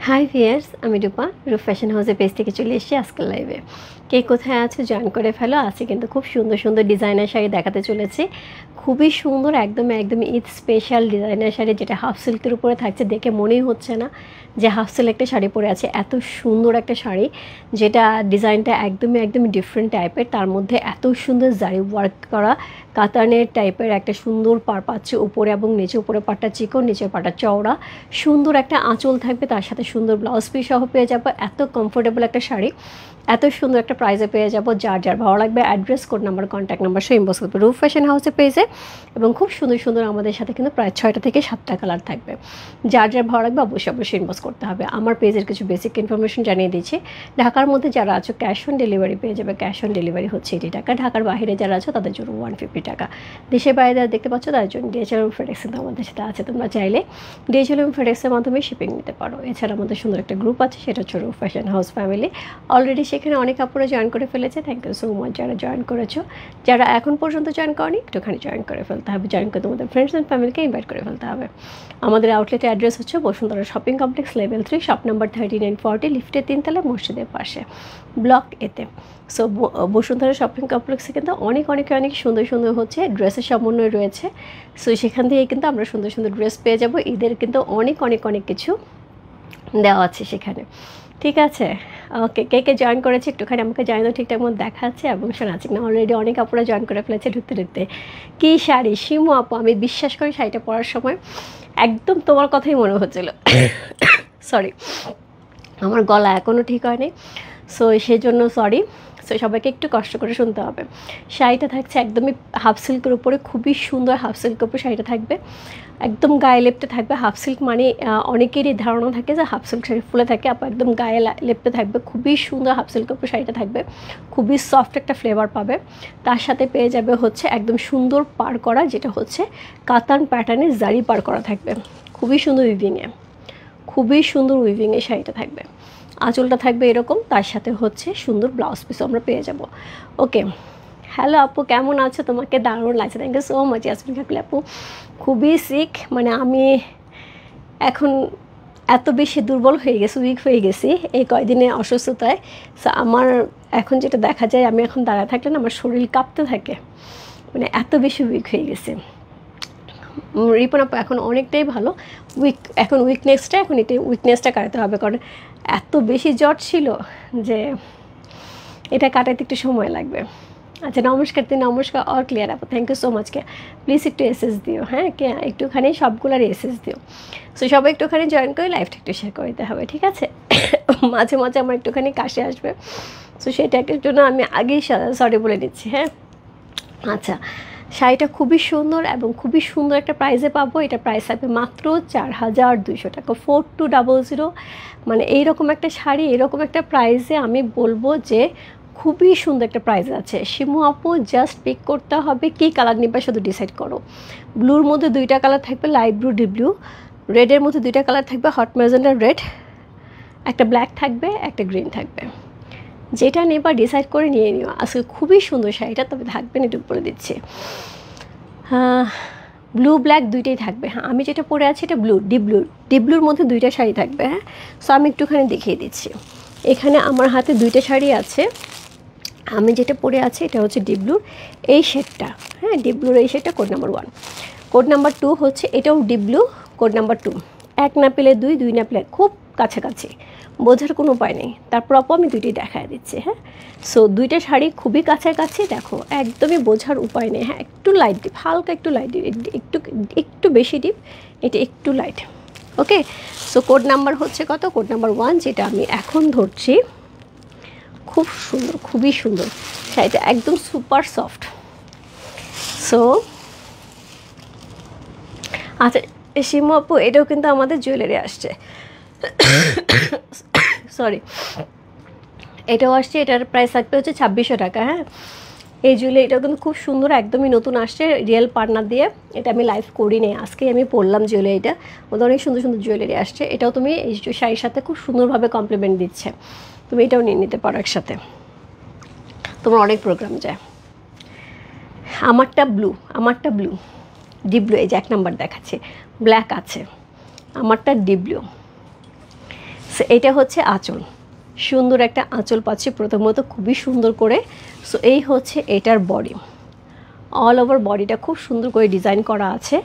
High viewers, আমি রূপা রূপ fashion হাউসের পেজ থেকে চলে এসেছি আজকের লাইভে। কে কোথায় আছো জয়েন করে ফেলো। আজকে কিন্তু খুব সুন্দর সুন্দর ডিজাইনার শাড়ি দেখাতে চলেছি। খুবই সুন্দর, একদম ঈদ স্পেশাল ডিজাইনার শাড়ি, যেটা হাফ সিল্কের উপরে থাকছে। দেখে মনেই হচ্ছে না যে হাফ সিল্ক একটা শাড়ি পরে আছে। এত সুন্দর একটা শাড়ি, যেটা ডিজাইনটা একদমই ডিফারেন্ট টাইপের। তার মধ্যে এত সুন্দর জারি ওয়ার্ক করা কাতানের টাইপের একটা সুন্দর পাড় পাচ্ছে উপরে এবং নিচে। উপরে পাটটা চিকন, নিচের পাটটা চওড়া। সুন্দর একটা আঁচল থাকবে, তার সাথে সুন্দর ব্লাউজ পিস সহ পেয়ে যাবো। এত কমফোর্টেবল একটা শাড়ি, এত সুন্দর একটা প্রাইসে পেয়ে যাবো। যার যার ভালো লাগবে address, code number, contact number সব ইনবক্স করবে রূপ ফ্যাশন হাউসের পেজে। এবং খুব সুন্দর সুন্দর আমাদের সাথে কিন্তু প্রায় 6টা থেকে 7টা কালার থাকবে। যার যার ভালো লাগবে অবশ্যই ইনবক্স করতে হবে। আমার পেজের কিছু বেসিক ইনফরমেশন জানিয়ে দিচ্ছি। ঢাকার মধ্যে যারা আছো ক্যাশ অন ডেলিভারি পেয়ে যাবে। ক্যাশ অন ডেলিভারি হচ্ছে 80 টাকা। ঢাকার বাইরে যারা আছো তাদের জন্য 150 টাকা। দেশের বাইরে যারা দেখতে পাচ্ছ তাদের জন্য ডিএচএল এবং ফেডেক্স কিন্তু আমাদের সাথে আছে। তোমরা চাইলে ডিএচএল এবং ফেডেক্সের মাধ্যমে শিপিং নিতে পারো। এছাড়া আমাদের সুন্দর একটা গ্রুপ আছে, সেটা হচ্ছে রূপ ফ্যাশন হাউস ফ্যামিলি। অলরেডি সেখানে অনেক আপুরা জয়েন করে ফেলেছে। থ্যাংক ইউ সো মাচ যারা জয়েন করেছো। যারা এখন পর্যন্ত জয়েন করনি একটুখানি জয়েন করে ফেলতে হবে। জয়েন করে তোমাদের ফ্রেন্ডস অ্যান্ড ফ্যামিলিকে ইনভাইট করে ফেলতে হবে। আমাদের আউটলেটের অ্যাড্রেস হচ্ছে Bashundhara shopping complex level 3, shop number 3940, লিফটের 3 তলা, মসজিদের পাশে, ব্লক এতে। সো বসুন্ধরা শপিং কমপ্লেক্সে কিন্তু অনেক সুন্দর সুন্দর হচ্ছে ড্রেসের সমন্বয় রয়েছে। সো সেখান থেকে কিন্তু আমরা সুন্দর সুন্দর ড্রেস পেয়ে যাবো। ঈদের কিন্তু অনেক কিছু দেওয়া আছে সেখানে। ঠিক আছে, ওকে। কে কে জয়েন করেছে একটুখানি আমাকে জানিয়ে দাও। ঠিকঠাক মতো দেখাচ্ছে এবং শোনাচ্ছে না। অলরেডি অনেক আপুরা জয়েন করে ফেলেছে ঢুকতে। কী শাড়ি শিমু আপু, আমি বিশ্বাস করি শাড়িটা পরার সময় একদম তোমার কথাই মনে হচ্ছিল। সরি, আমার গলা এখনও ঠিক হয়নি, সো সেই জন্য সরি। সো সবাইকে একটু কষ্ট করে শুনতে হবে। শাড়িটা থাকছে একদমই হাফ সিল্কের উপরে, খুবই সুন্দর হাফ সিল্কের উপরে শাড়িটা থাকবে। একদম গায়ে লেপটে থাকবে। হাফ সিল্ক মানে অনেকেরই ধারণা থাকে যে হাফ সিল্ক শাড়ি ফুলে থাকে, আপা একদম গায়ে লেপটে থাকবে। খুবই সুন্দর হাফ সিল্কের উপরে শাড়িটা থাকবে। খুবই সফট একটা ফ্লেভার পাবে। তার সাথে পেয়ে যাবে হচ্ছে একদম সুন্দর পার করা, যেটা হচ্ছে কাতান প্যাটার্নের জারি পার করা থাকবে। খুবই সুন্দর উইভিংয়ে শাড়িটা থাকবে। আঁচলটা থাকবে এরকম, তার সাথে হচ্ছে সুন্দর ব্লাউজ পিসও আমরা পেয়ে যাব। ওকে, হ্যালো আপু, কেমন আছো? তোমাকে দারুণ লাগছে। Thank you so much Yasmin Kakul আপু। খুবই সিক, মানে আমি এখন এত বেশি দুর্বল হয়ে গেছি, উইক হয়ে গেছি এই কয়দিনে অসুস্থতায়। সো আমার এখন যেটা দেখা যায়, আমি এখন দাঁড়ায় থাকলে না আমার শরীর কাঁপতে থাকে, মানে এত বেশি উইক হয়ে গেছে। রিপন আপু এখন অনেকটাই ভালো। এখন উইকনেসটা কাটাতে হবে, কারণ এত বেশি জ্বর ছিল যে এটা কাটাতে একটু সময় লাগবে। আচ্ছা, নমস্কার অল ক্লিয়ার আপু, থ্যাংক ইউ সো মাচ। কে প্লিজ একটু এসএস দিও, হ্যাঁ কে একটুখানি সবগুলোর এসএস দিও। সো সবাই একটুখানি জয়েন করে লাইভটা একটু শেয়ার করে দিতে হবে, ঠিক আছে? মাঝে আমার একটুখানি কাশি আসবে, সো সেটা একটু জন্য আমি আগেই সরি বলে দিচ্ছি, হ্যাঁ। আচ্ছা, শাড়িটা খুবই সুন্দর এবং খুবই সুন্দর একটা প্রাইসে পাবো। এটা প্রাইস থাকবে মাত্র 4200 টাকা, 4200। মানে এইরকম একটা শাড়ি এরকম একটা প্রাইসে আমি বলবো যে খুবই সুন্দর একটা প্রাইস আছে। শিমু আপু জাস্ট পিক করতে হবে কী কালার নিবে, শুধু ডিসাইড করো। ব্লুর মধ্যে 2টা কালার থাকবে, লাইট ব্লু, ডিপ ব্লু। রেডের মধ্যে 2টা কালার থাকবে, হট ম্যাজেন্ডা রেড। একটা ব্ল্যাক থাকবে, একটা গ্রিন থাকবে। যেটা নেবা ডিসাইড করে নিয়ে নিও। আজকে খুবই সুন্দর শাড়িটা, তবে থাকবে না একটু বলে দিচ্ছি। ব্লু ব্ল্যাক দুইটাই থাকবে। হ্যাঁ, আমি যেটা পরে আছি এটা ডিপ ব্লুর মধ্যে 2টা শাড়ি থাকবে। হ্যাঁ, সো আমি একটুখানি দেখিয়ে দিচ্ছি। এখানে আমার হাতে 2টা শাড়ি আছে। আমি যেটা পরে আছি এটা হচ্ছে ডিপ ব্লুর এই শেডটা। হ্যাঁ, ডিপ ব্লুর এই শেডটা কোড নাম্বার 1। কোড নাম্বার 2 হচ্ছে এটাও ডিপ ব্লু, কোড নাম্বার 2। 1 না পেলে 2, 2 না পেলে খুব কাছাকাছি, বোঝার কোনো উপায় নেই। তারপর আপু আমি 2টিই দেখায় দিচ্ছি। হ্যাঁ, সো 2টা শাড়ি খুবই কাছাকাছি, দেখো একদমই বোঝার উপায় নেই। হ্যাঁ, একটু লাইট ডিপ, হালকা একটু লাইট ডিপ, একটু বেশি ডিপ, এটা একটু লাইট। ওকে, সো কোড নাম্বার হচ্ছে কত? কোড নাম্বার 1, যেটা আমি এখন ধরছি। খুব সুন্দর, খুবই সুন্দর শাড়িটা, একদম সুপার সফট। সো আচ্ছা শিমু আপু, এটাও কিন্তু আমাদের জুয়েলারি আসছে, সরি এটাও আসছে। এটার প্রাইস থাকবে হচ্ছে 2600 টাকা। হ্যাঁ, এই জুয়েলারিটাও কিন্তু খুব সুন্দর, একদমই নতুন আসছে রিয়েল পার্টনার দিয়ে। এটা আমি লাইভ করি নি, আজকেই আমি পরলাম জুয়েলারিটা। ওদের অনেক সুন্দর সুন্দর জুয়েলারি আসছে। এটাও তুমি এই শাড়ির সাথে খুব সুন্দরভাবে কমপ্লিমেন্ট দিচ্ছে। তুমি এটাও নিয়ে নিতে পারো একসাথে, তোমার অনেক প্রোগ্রাম যায়। আমারটা ব্লু ডিপ ব্লু, এই যে 1 নাম্বার দেখাচ্ছে, ব্ল্যাক আছে। আমারটা ডিপ ব্লু, সো এটা হচ্ছে আঁচল, সুন্দর একটা আঁচল পাচ্ছি প্রথমত খুবই সুন্দর করে। সো এই হচ্ছে এটার বডি, অল ওভার বডিটা খুব সুন্দর করে ডিজাইন করা আছে।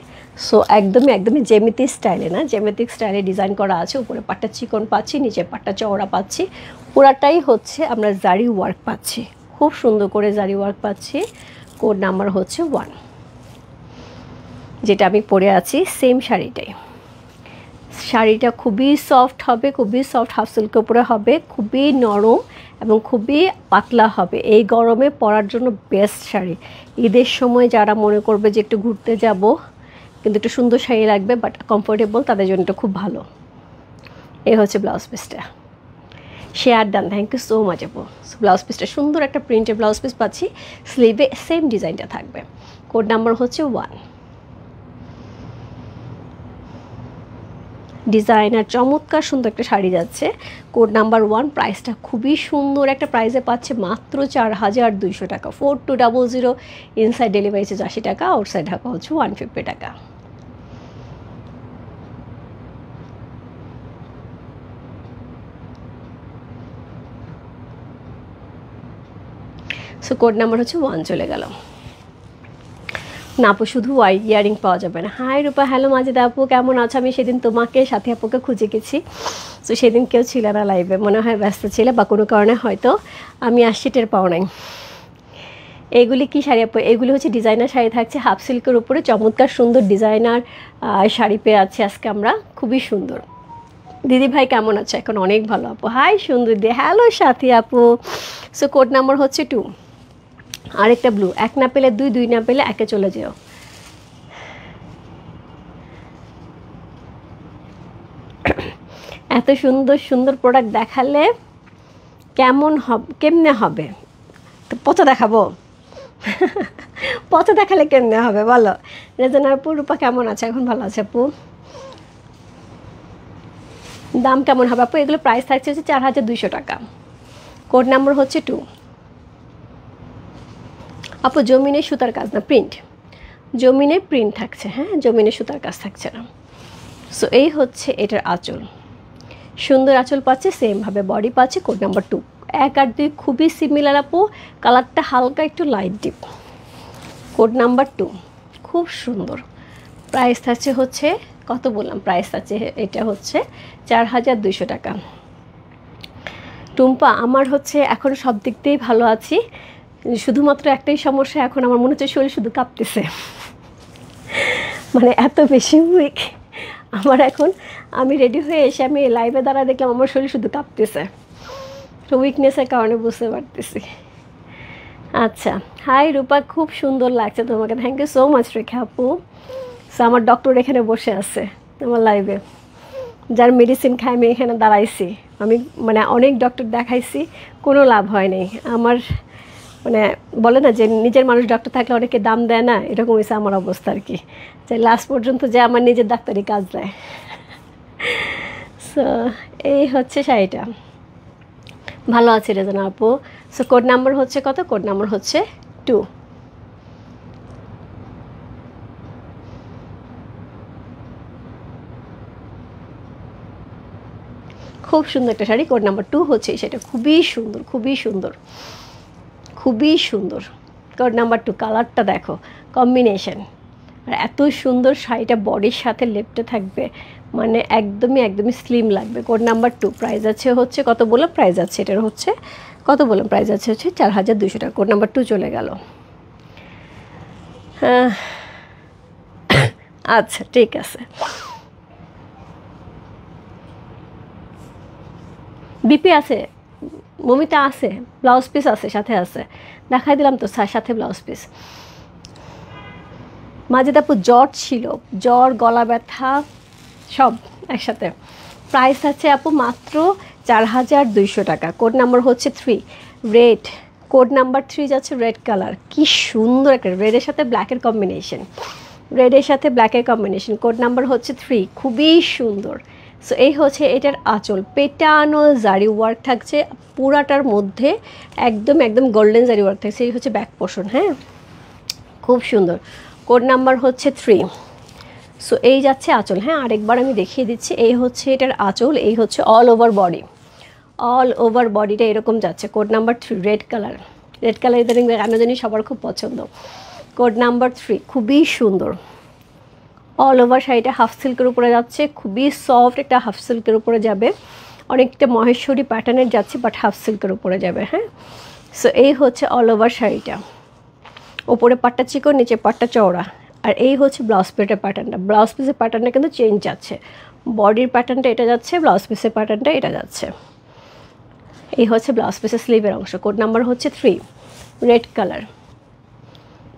সো একদমই জ্যামিতিক স্টাইলে না, জ্যামিতিক স্টাইলে ডিজাইন করা আছে। উপরে পাটটা চিকন পাচ্ছি, নিচে পাটটা চওড়া পাচ্ছি, পুরাটাই হচ্ছে আমরা জারি ওয়ার্ক পাচ্ছি, খুব সুন্দর করে জারি ওয়ার্ক পাচ্ছি। কোড নাম্বার হচ্ছে 1, যেটা আমি পরে আছি সেম শাড়িটাই। শাড়িটা খুবই সফট হবে, খুবই সফট, হাফ সিল্কের উপরে হবে, খুবই নরম এবং খুবই পাতলা হবে। এই গরমে পরার জন্য বেস্ট শাড়ি। ঈদের সময় যারা মনে করবে যে একটু ঘুরতে যাব কিন্তু একটু সুন্দর শাড়ি লাগবে বাট কমফোর্টেবল, তাদের জন্য এটা খুব ভালো। এই হচ্ছে ব্লাউজ পিসটা। Share done, thank you so much আপু। ব্লাউজ পিসটা সুন্দর একটা প্রিন্টের ব্লাউজ পিস পাচ্ছি, স্লিভে সেম ডিজাইনটা থাকবে। কোড নাম্বার হচ্ছে 1। ডিজাইনার চমৎকার সুন্দর একটা শাড়ি যাচ্ছে, কোড নাম্বার 1। প্রাইসটা খুবই সুন্দর একটা প্রাইসে পাচ্ছে, মাত্র 4200 টাকা। 4200, ইনসাইড ডেলিভারি চার্জ 80 টাকা, আউটসাইড ঢাকা হচ্ছে 150 টাকা। সো কোড নাম্বার হচ্ছে 1 চলে গেল না আপু, শুধু হোয়াইট ইয়ারিং পাওয়া যাবে না। হাই রূপা, হ্যালো মাজেদা আপু, কেমন আছো? আমি সেদিন তোমাকে সাথী আপুকে খুঁজে গেছি, তো সেদিন কেউ ছিল না লাইভে, মনে হয় ব্যস্ত ছিল বা কোনো কারণে হয়তো আমি আসছি টের পাও নাই। এগুলি কি শাড়ি আপু? এগুলি হচ্ছে ডিজাইনার শাড়ি থাকছে, হাফ সিল্কের উপরে চমৎকার সুন্দর ডিজাইনার শাড়ি পেয়ে আছি আজকে আমরা, খুবই সুন্দর। দিদি ভাই কেমন আছে? এখন অনেক ভালো আপু। হাই সুন্দর দি, হ্যালো সাথী আপু। সো কোড নাম্বার হচ্ছে 2। আরেকটা ব্লু, 1 না পেলে 2, 2 না পেলে 1-এ চলে যেও। এত সুন্দর সুন্দর প্রোডাক্ট দেখালে কেমনে হবে? তো পচা দেখাবো? পচা দেখালে কেমনে হবে বলো? রেজানা আপু, রূপা কেমন আছে? এখন ভালো আছে আপু। দাম কেমন হবে আপু? এগুলো প্রাইস থাকছে হচ্ছে 4200 টাকা। কোড নাম্বার হচ্ছে 2। আপু জমিনে সুতার কাজ না, প্রিন্ট, জমিনে প্রিন্ট থাকছে, হ্যাঁ জমিনে সুতার কাজ থাকছে না। সো এই হচ্ছে এটার আঁচল, সুন্দর আঁচল পাচ্ছে, সেমভাবে বডি পাচ্ছে। Code number 2। 1 আর 2 খুবই সিমিলার আপু, কালারটা হালকা একটু লাইট ডিপ। কোড নাম্বার 2, খুব সুন্দর। প্রাইস থাকছে হচ্ছে কত বললাম? প্রাইস আছে এটা হচ্ছে 4200 টাকা। টুম্পা, আমার হচ্ছে এখন সব দিক দিয়েই ভালো আছি, শুধুমাত্র একটাই সমস্যা, এখন আমার মনে হচ্ছে শরীর শুধু কাঁপতেছে, মানে এত বেশি উইক আমার এখন। আমি রেডি হয়ে এসে আমি লাইভে দাঁড়া দেখলাম আমার শরীর শুধু কাঁপতেছে, তো উইকনেসের কারণে বুঝতে পারতেছি। আচ্ছা, হাই রূপা, খুব সুন্দর লাগছে তোমাকে, থ্যাংক ইউ সো মাচ রেখা আপু। সো আমার ডক্টর এখানে বসে আছে আমার লাইভে, যার মেডিসিন খাই আমি এখানে দাঁড়াইছি। আমি মানে অনেক ডক্টর দেখাইছি, কোনো লাভ হয় নাই আমার। মানে বলে না যে নিজের মানুষ ডক্টর থাকলে অনেকে দাম দেয় না, এরকম হয়েছে আমার অবস্থা আর কি, যে লাস্ট পর্যন্ত যে আমার নিজের ডাক্তারি কাজ দেয়। সো এই হচ্ছে শাড়িটা, ভালো আছে রেজানা আপু। সো কোড নাম্বার হচ্ছে কত? কোড নাম্বার হচ্ছে 2। খুব সুন্দর একটা শাড়ি, কোড নাম্বার 2 হচ্ছে সেটা, খুবই সুন্দর, খুবই সুন্দর, খুবই সুন্দর। কোড নাম্বার 2, কালারটা দেখো, কম্বিনেশন, আর এত সুন্দর শাড়িটা বডির সাথে লেপটে থাকবে, মানে একদমই স্লিম লাগবে। Code number 2। প্রাইস আছে হচ্ছে কত বললাম? প্রাইস আছে এটার হচ্ছে কত বললাম? প্রাইস আছে হচ্ছে 4200 টাকা। কোড নাম্বার 2 চলে গেল। আচ্ছা ঠিক আছে। বিপি আছে, মমিতা আছে, ব্লাউজ পিস আছে, সাথে আছে, দেখাই দিলাম তো সাথে ব্লাউজ পিস। মাঝে আপু জ্বর ছিল, জ্বর গলা ব্যথা সব একসাথে। প্রাইস আছে আপু মাত্র 4200 টাকা। কোড নাম্বার হচ্ছে 3। রেড, কোড নাম্বার 3 যাচ্ছে রেড কালার, কি সুন্দর একটা রেডের সাথে ব্ল্যাকের কম্বিনেশন, রেডের সাথে ব্ল্যাকের কম্বিনেশন। কোড নাম্বার হচ্ছে 3, খুবই সুন্দর। সো এই হচ্ছে এটার আঁচল, পেটানো জারি ওয়ার্ক থাকছে পুরাটার মধ্যে, একদম গোল্ডেন জারি ওয়ার্ক থাকছে। এই হচ্ছে ব্যাক পোর্শন, হ্যাঁ খুব সুন্দর। কোড নাম্বার হচ্ছে 3। সো এই যাচ্ছে আঁচল। হ্যাঁ, আরেকবার আমি দেখিয়ে দিচ্ছি। এই হচ্ছে এটার আঁচল, এই হচ্ছে all over body. All over বডিটা এরকম যাচ্ছে। Code number 3 red colour. Red colour ইদানিং কেন জানি সবার খুব পছন্দ। কোড নাম্বার 3 খুবই সুন্দর। অল ওভার শাড়িটা হাফ সিল্কের উপরে যাচ্ছে, খুবই সফট একটা হাফ সিল্কের উপরে যাবে, অনেকটা মহেশ্বরী প্যাটার্নের যাচ্ছে বাট হাফ সিল্কের উপরে যাবে। হ্যাঁ, সো এই হচ্ছে অল ওভার শাড়িটা, ওপরে পাটটা চিকন, নিচে পাটটা চওড়া। আর এই হচ্ছে ব্লাউজ পিসের প্যাটার্নটা। ব্লাউজ পিসের প্যাটার্নটা কিন্তু চেঞ্জ যাচ্ছে, বডির প্যাটার্নটা এটা যাচ্ছে, ব্লাউজ পিসের প্যাটার্নটা এটা যাচ্ছে। এই হচ্ছে ব্লাউজ পিসের স্লিভের অংশ। কোড নাম্বার হচ্ছে 3 রেড কালার।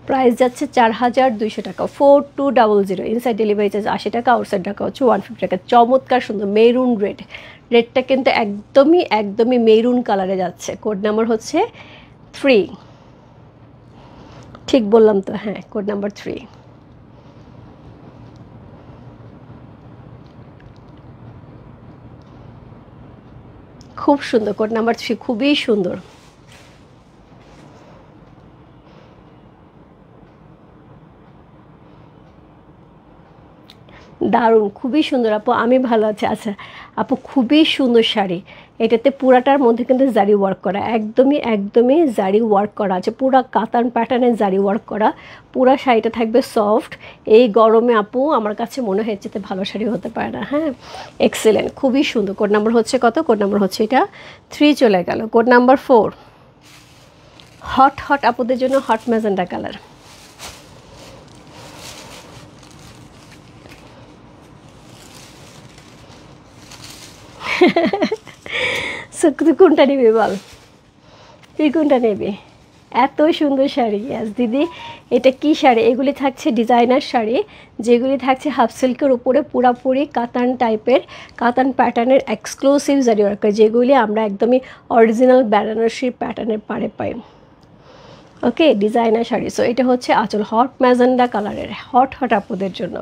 প্রাইস যাচ্ছে 4200 টাকা, 4200। ইনসাইড ডেলিভারি চার্জ 80 টাকা, আউটসাইড টাকা হচ্ছে 150 টাকা। চমৎকার সুন্দর মেরুন রেড। রেডটা কিন্তু একদমই মেরুন কালারে যাচ্ছে। কোড নাম্বার হচ্ছে 3। ঠিক বললাম তো? হ্যাঁ, কোড নাম্বার 3। খুব সুন্দর। কোড নাম্বার 3 খুবই সুন্দর। দারুণ, খুবই সুন্দর আপু, আমি ভালো আছি। আচ্ছা আপু, খুবই সুন্দর শাড়ি। এটাতে পুরাটার মধ্যে কিন্তু জারি ওয়ার্ক করা, একদমই জারি ওয়ার্ক করা আছে, পুরা কাতান প্যাটার্নের জারি ওয়ার্ক করা। পুরা শাড়িটা থাকবে সফট। এই গরমে আপু আমার কাছে মনে হয় যেতে ভালো শাড়ি হতে পারে না। হ্যাঁ, এক্সেলেন্ট, খুবই সুন্দর। কোড নাম্বার হচ্ছে কত? কোড নাম্বার হচ্ছে এটা 3 চলে গেল। কোড নাম্বার 4 হট আপুদের জন্য হট ম্যাজেন্ডা কালার। তুই কোনটা নিবি বল, তুই কোনটা নেবি? এত সুন্দর শাড়ি। ইয়াস দিদি, এটা কি শাড়ি? এগুলি থাকছে ডিজাইনার শাড়ি, যেগুলি থাকছে হাফ সিল্কের উপরে পুরাপুরি কাতান টাইপের, কাতান প্যাটার্নের এক্সক্লুসিভ জারি ওয়ার্ক, যেগুলি আমরা একদমই অরিজিনাল বেনারসি প্যাটার্নের পাড়ে পাই। ওকে, ডিজাইনার শাড়ি। সো এটা হচ্ছে আঁচল, হট ম্যাজেন্ডা কালারের, হট আপুদের জন্য।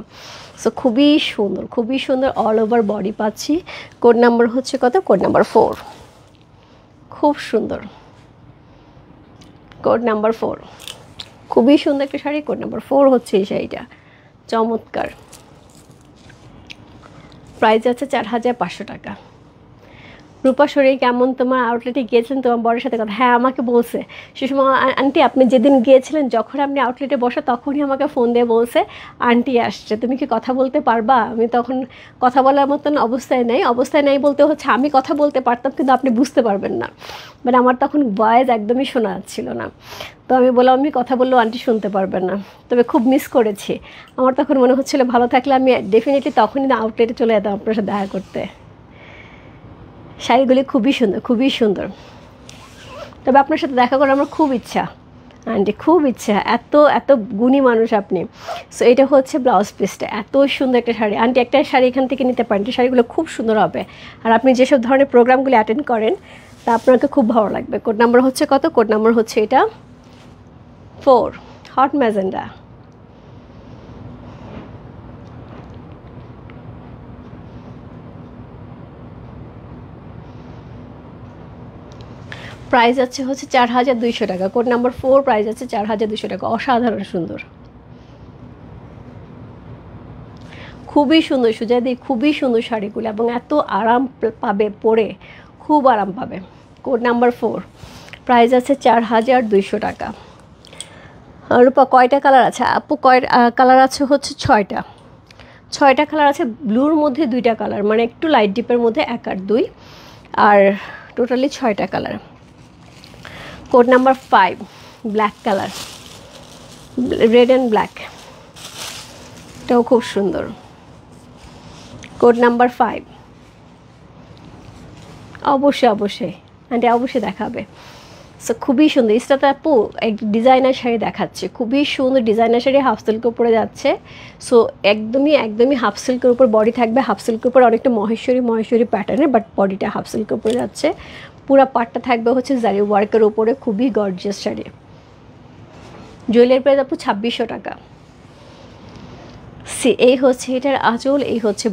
সো খুবই সুন্দর অল ওভার বডি পাচ্ছি। কোড নাম্বার হচ্ছে কত? Code number 4। খুব সুন্দর। কোড নাম্বার 4 খুবই সুন্দর একটা শাড়ি। কোড নাম্বার 4 হচ্ছে এই শাড়িটা, চমৎকার। প্রাইস আছে 4500 টাকা। রূপা শরীর কেমন? তোমার আউটলেটে গিয়েছিলেন তোমার বরের সাথে কথা? হ্যাঁ, আমাকে বলছে সুষমা আন্টি, আপনি যেদিন গিয়েছিলেন যখন আপনি আউটলেটে বসে তখনই আমাকে ফোন দিয়ে বলছে আন্টি আসছে, তুমি কি কথা বলতে পারবা? আমি তখন কথা বলার মতন অবস্থায় নেই বলতে হচ্ছে আমি কথা বলতে পারতাম কিন্তু আপনি বুঝতে পারবেন না, মানে আমার তখন ভয়েস একদমই শোনা যাচ্ছিল না। তো আমি বললাম আমি কথা বললেও আন্টি শুনতে পারবেন না, তবে খুব মিস করেছি। আমার তখন মনে হচ্ছিলো ভালো থাকলে আমি ডেফিনেটলি তখনই না আউটলেটে চলে যেতাম আপনার সাথে দেখা করতে। শাড়িগুলি খুবই সুন্দর। তবে আপনার সাথে দেখা করার আমার খুব ইচ্ছা আন্টি, খুব ইচ্ছা। এত গুণী মানুষ আপনি। সো এটা হচ্ছে ব্লাউজ পিসটা, এত সুন্দর একটা শাড়ি। আন্টি একটা শাড়ি এখান থেকে নিতে পারেন, শাড়িগুলো খুব সুন্দর হবে। আর আপনি যেসব ধরনের প্রোগ্রামগুলি অ্যাটেন্ড করেন তা আপনাকে খুব ভালো লাগবে। কোড নাম্বার হচ্ছে কত? কোড নাম্বার হচ্ছে এটা 4 হট ম্যাজেন্ডা। প্রাইস আছে হচ্ছে 4200 টাকা। কোড নাম্বার 4 প্রাইস আছে 4200 টাকা। অসাধারণ সুন্দর, খুবই সুন্দর সুজাদি, খুবই সুন্দর শাড়িগুলো এবং এত আরাম পাবে পরে, খুব আরাম পাবে। কোড নাম্বার 4 প্রাইস আছে 4200 টাকা। রূপা কয়টা কালার আছে আপু? কালার আছে হচ্ছে 6টা কালার আছে। ব্লুর মধ্যে 2টা কালার, মানে একটু লাইট ডিপের মধ্যে 1 আর 2, আর টোটালি 6টা colour. Code number 5 black colour, red and black, এটাও খুব সুন্দর। কোড নাম্বার 5 অবশ্যই আন্টি অবশ্যই দেখাবে। সো খুবই সুন্দর। ইস্টাতে আপু এক ডিজাইনার শাড়ি দেখাচ্ছে, খুবই সুন্দর ডিজাইনার শাড়ি, হাফ সিল্কের উপরে যাচ্ছে। সো একদমই হাফ সিল্কের উপর বডি থাকবে, হাফ সিল্কের উপর অনেকটা মহেশ্বরী প্যাটার্নের, বাট বডিটা হাফ সিল্কের উপরে যাচ্ছে। পুরো পাটটা থাকবে হচ্ছে জারি ওয়ার্কের উপরে, খুবই গর্জিয়াস শাড়ি। জুয়েলারি প্রাইস আপু 2600 টাকা। এই হচ্ছে এটার আঁচল, এই হচ্ছে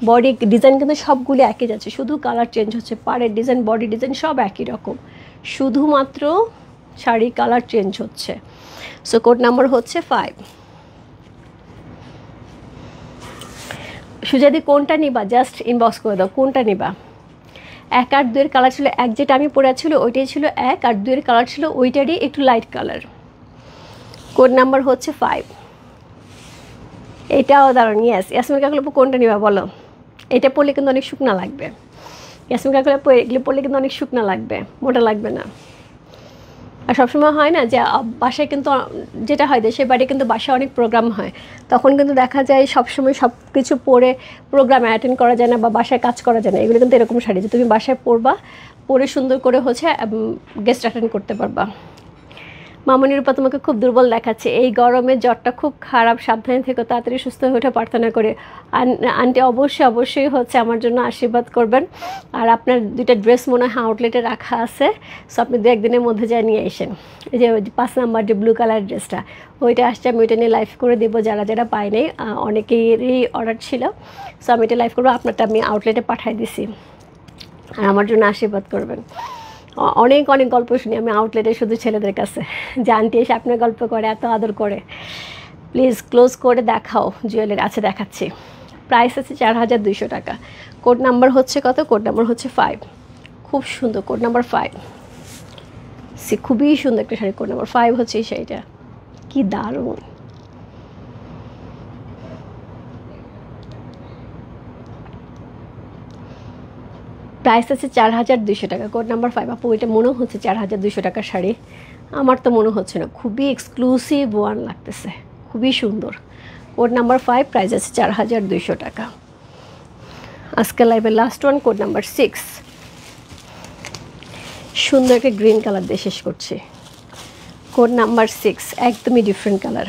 বডি ডিজাইন কিন্তু সবগুলো একই যাচ্ছে, শুধু কালার চেঞ্জ হচ্ছে। পাড়ের ডিজাইন, বডি ডিজাইন সব একই রকম, শুধুমাত্র শাড়ি কালার চেঞ্জ হচ্ছে। সো কোড নাম্বার হচ্ছে 5। সুজাদি কোনটা নিবা জাস্ট ইনবক্স করে দাও, কোনটা নিবা। 1 আর 2 এর কালার ছিল, 1 যেটা আমি পরে ছিল ওইটাই ছিল 1, আর 2 এর কালার ছিল ওইটারই একটু লাইট কালার। কোড নাম্বার হচ্ছে 5। এটাও দারুণ। ইয়েস, ইয়াসমিন কাকুল আপু কোনটা নিবা বলো। এটা পরলে কিন্তু অনেক শুকনা লাগবে। ইয়াসমিন কাকুল আপু এগুলো পরলে কিন্তু অনেক শুকনা লাগবে, মোটা লাগবে না। আর সবসময় হয় না যে বাসায় কিন্তু যেটা হয় দেশের বাড়ি কিন্তু বাসায় অনেক প্রোগ্রাম হয়, তখন কিন্তু দেখা যায় সবসময় সব কিছু পরে প্রোগ্রামে অ্যাটেন্ড করা যায় না বা বাসায় কাজ করা যায় না। এগুলো কিন্তু এরকম শাড়ি যে তুমি বাসায় পরবা, পরে সুন্দর করে হচ্ছে গেস্ট অ্যাটেন্ড করতে পারবা। মামনির উপর তোমাকে খুব দুর্বল দেখাচ্ছে, এই গরমে জ্বরটা খুব খারাপ, সাবধানে থেকে তাড়াতাড়ি সুস্থ হয়ে ওঠা প্রার্থনা করে। আন্টি অবশ্যই হচ্ছে আমার জন্য আশীর্বাদ করবেন। আর আপনার 2টা ড্রেস মনে হয় আউটলেটে রাখা আছে, সো আপনি 2-1 দিনের মধ্যে যা নিয়ে আসেন। এই যে 5 নাম্বার যে ব্লু কালার ড্রেসটা ওইটা আসছে, আমি ওইটা নিয়ে লাইভ করে দেবো যারা পাই নাই। অনেকেরই অর্ডার ছিল, সো আমি এটা লাইভ করবো, আপনারটা আমি আউটলেটে পাঠিয়ে দিছি। আর আমার জন্য আশীর্বাদ করবেন। অনেক গল্প শুনি আমি আউটলেটে শুধু ছেলেদের কাছে, যে আন্টি এসে আপনার গল্প করে, এত আদর করে। প্লিজ ক্লোজ করে দেখাও জুয়েলারি। আচ্ছা দেখাচ্ছি। প্রাইস আছে 4200 টাকা। কোড নাম্বার হচ্ছে কত? কোড নাম্বার হচ্ছে 5। খুব সুন্দর কোড নাম্বার 5। খুবই সুন্দর একটা শাড়ি। কোড নাম্বার 5 হচ্ছে এই শাড়িটা, কি দারুণ। প্রাইস আছে 4200 টাকা। Code number 5। আপু এটা মনে হচ্ছে 4200 টাকার শাড়ি, আমার তো মনে হচ্ছে না। খুবই এক্সক্লুসিভ ওয়ান লাগতেছে, খুবই সুন্দর। কোড নাম্বার 5, প্রাইস আছে 4200 টাকা। আজকে লাইভের লাস্ট ওয়ান, কোড নাম্বার 6। সুন্দর একটা গ্রিন কালার দিয়ে শেষ করছি। কোড নাম্বার 6, একদমই ডিফারেন্ট কালার।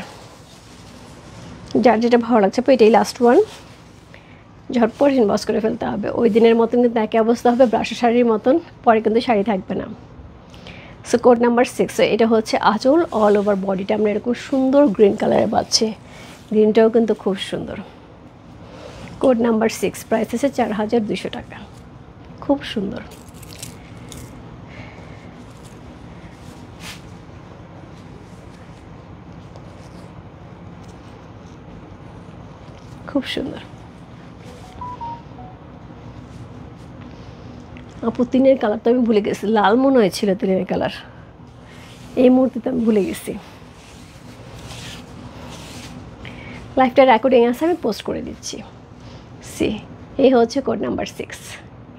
যার যেটা ভালো লাগছে আপু এটাই লাস্ট ওয়ান, ঝটপট ইনবক্স করে ফেলতে হবে। ওই দিনের মতন কিন্তু একই অবস্থা হবে, ব্রাশা শাড়ির মতন, পরে কিন্তু শাড়ি থাকবে না। So code number 6। এটা হচ্ছে আঁচল, অল ওভার বডিটা আমরা এরকম সুন্দর গ্রিন কালারে পাচ্ছি। গ্রিনটাও কিন্তু খুব সুন্দর। কোড নাম্বার 6, প্রাইস আছে 4200 টাকা। খুব সুন্দর। খুব সুন্দর। আপু তিনের কালার তো আমি ভুলে গেছি, লাল মনে হয়েছিল তিনের কালার, এই মুহূর্তে তো আমি ভুলে গেছি। লাইভটা রেকর্ডিং আছে, আমি পোস্ট করে দিচ্ছি। এই হচ্ছে কোড নাম্বার 6।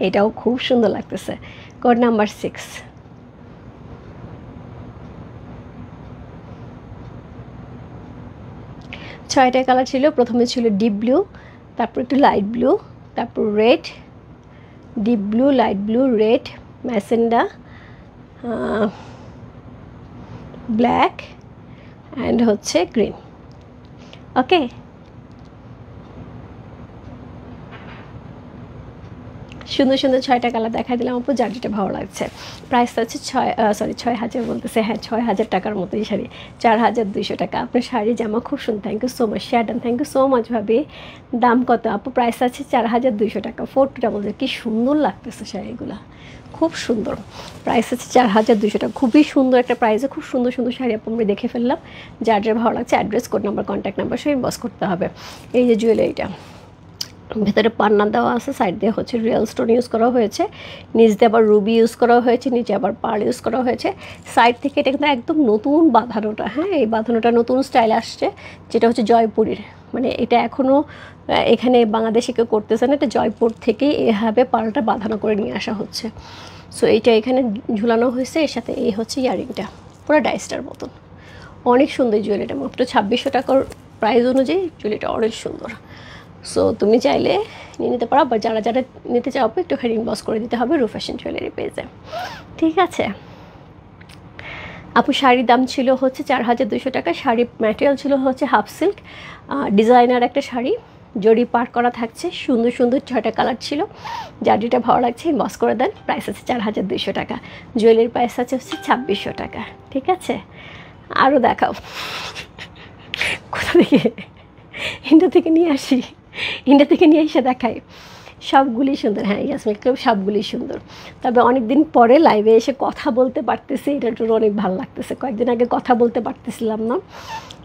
এটাও খুব সুন্দর লাগতেছে। Code number 6। 6টা কালার ছিল। প্রথমে ছিল ডিপ ব্লু, তারপর একটু লাইট ব্লু, তারপর red, deep blue, light blue, red, ম্যাসেন্ডা, black and হচ্ছে গ্রিন। ওকে, সুন্দর 6টা কালার দেখা দিলাম আপু, যার যেটা ভালো লাগছে। প্রাইস হচ্ছে 6000 বলতেছে, হ্যাঁ 6000 টাকার মতো এই শাড়ি। 4200 টাকা। আপনার শাড়ি জামা খুব সুন্দর, থ্যাংক ইউ সো মাচ। শ্যাডান, থ্যাংক ইউ সো মাচ ভাবি। দাম কত আপু? প্রাইস আছে 4200 টাকা। 4200, কি সুন্দর লাগতেছে শাড়িগুলো, খুব সুন্দর। প্রাইস আছে 4200 টাকা। খুবই সুন্দর একটা প্রাইসে খুব সুন্দর শাড়ি আপু আমরা দেখে ফেললাম। যার ভালো লাগছে address, code number, contact number সব ইনবক্স করতে হবে। এই যে জুয়েলারিটা ভেতরে পান্না দেওয়া আছে, সাইড দিয়ে হচ্ছে রিয়েল স্টোন ইউজ করা হয়েছে, নিচ দিয়ে আবার রুবি ইউজ করা হয়েছে, নিচে আবার পার্ল ইউজ করা হয়েছে। সাইড থেকে এটা কিন্তু একদম নতুন বাঁধানোটা, হ্যাঁ এই বাঁধানোটা নতুন স্টাইল আসছে, যেটা হচ্ছে জয়পুরের। মানে এটা এখনও এখানে বাংলাদেশে কেউ করতেছে না, এটা জয়পুর থেকেই এভাবে পার্লটা বাঁধানো করে নিয়ে আসা হচ্ছে। সো এইটা এখানে ঝুলানো হয়েছে, এর সাথে এই হচ্ছে ইয়ারিংটা, পুরো ডাইস্টার মতন। অনেক সুন্দর জুয়েলারিটা, মাত্র 2600 টাকার প্রাইস অনুযায়ী জুয়েলারিটা অনেক সুন্দর। সো তুমি চাইলে নিয়ে নিতে পারো, বা যারা নিতে চাও একটুখানি ইনবক্স করে দিতে হবে রূপ ফ্যাশন জুয়েলারি পেজে, ঠিক আছে। আপু শাড়ির দাম ছিল হচ্ছে 4200 টাকা। শাড়ির ম্যাটেরিয়াল ছিল হচ্ছে হাফ সিল্ক, ডিজাইনার একটা শাড়ি, জরি পার করা থাকছে, সুন্দর 6টা কালার ছিল। যার যেটা ভালো লাগছে ইনবক্স করে দেন। প্রাইস আছে 4200 টাকা। জুয়েলারির প্রাইস আছে হচ্ছে 2600 টাকা, ঠিক আছে। আরও দেখাও, কোথা থেকে ইন্ডিয়া থেকে নিয়ে আসি, ইন্ডিয়া থেকে নিয়ে এসে দেখাই। সবগুলি সুন্দর, হ্যাঁ ইয়াসমিন ক্লাব সবগুলি সুন্দর। তবে অনেক দিন পরে লাইভে এসে কথা বলতে পারতেছি, এটার জন্য অনেক ভালো লাগতেছে। কয়েকদিন আগে কথা বলতে পারতেছিলাম না,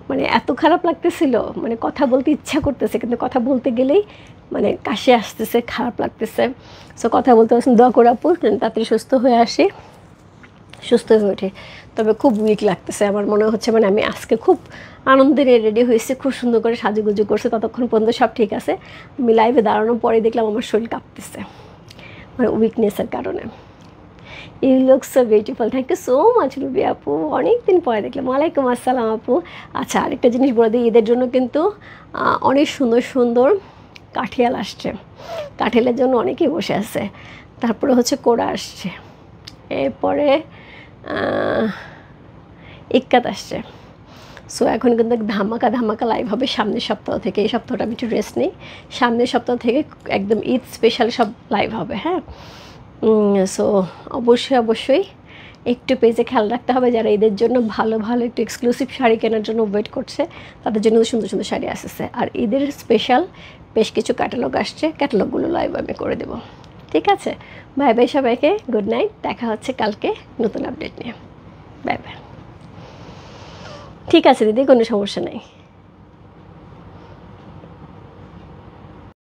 মানে এত খারাপ লাগতেছিল, মানে কথা বলতে ইচ্ছা করতেছে কিন্তু কথা বলতে গেলেই মানে কাশি আসতেছে, খারাপ লাগতেছে। সো কথা বলতে বলছেন, দোয়া করে আপু তাড়াতাড়ি সুস্থ হয়ে আসি, সুস্থ হয়ে ওঠে। তবে খুব উইক লাগতেছে, আমার মনে হচ্ছে মানে আমি আজকে খুব আনন্দে রেডি হয়েছি, খুব সুন্দর করে সাজুগুজু করছে, ততক্ষণ পর্যন্ত সব ঠিক আছে। আমি লাইভে দাঁড়ানোর পরে দেখলাম আমার শরীর কাঁপতেছে, মানে উইকনেসের কারণে। You look so beautiful, thank you so much Ruby আপু, অনেক দিন পরে দেখলাম। ওয়ালাইকুম আসসালাম আপু। আচ্ছা, আরেকটা জিনিস বলে দিই, ঈদের জন্য কিন্তু অনেক সুন্দর সুন্দর কাঠিয়াল আসছে, কাঠিয়ালের জন্য অনেকেই বসে আছে। তারপরে হচ্ছে কোড়া আসছে, এরপরে ইক্কাত আসছে। সো এখন কিন্তু ধামাকা ধামাকা লাইভ হবে সামনের সপ্তাহ থেকে। এই সপ্তাহটা আমি একটু রেস্ট নিই, সামনের সপ্তাহ থেকে একদম ঈদ স্পেশাল সব লাইভ হবে। হ্যাঁ, সো অবশ্যই অবশ্যই একটু পেজে খেয়াল রাখতে হবে, যারা ঈদের জন্য ভালো ভালো একটু এক্সক্লুসিভ শাড়ি কেনার জন্য ওয়েট করছে, তাদের জন্য সুন্দর সুন্দর শাড়ি আসছে। আর ঈদের স্পেশাল বেশ কিছু ক্যাটালগ আসছে, ক্যাটালগুলো লাইভ আমি করে দেবো। ঠিক আছে, বাই বাই সবাইকে, গুড নাইট, দেখা হচ্ছে কালকে নতুন আপডেট নিয়ে। Bye bye. ঠিক আছে দিদি, কোনো সমস্যা নেই।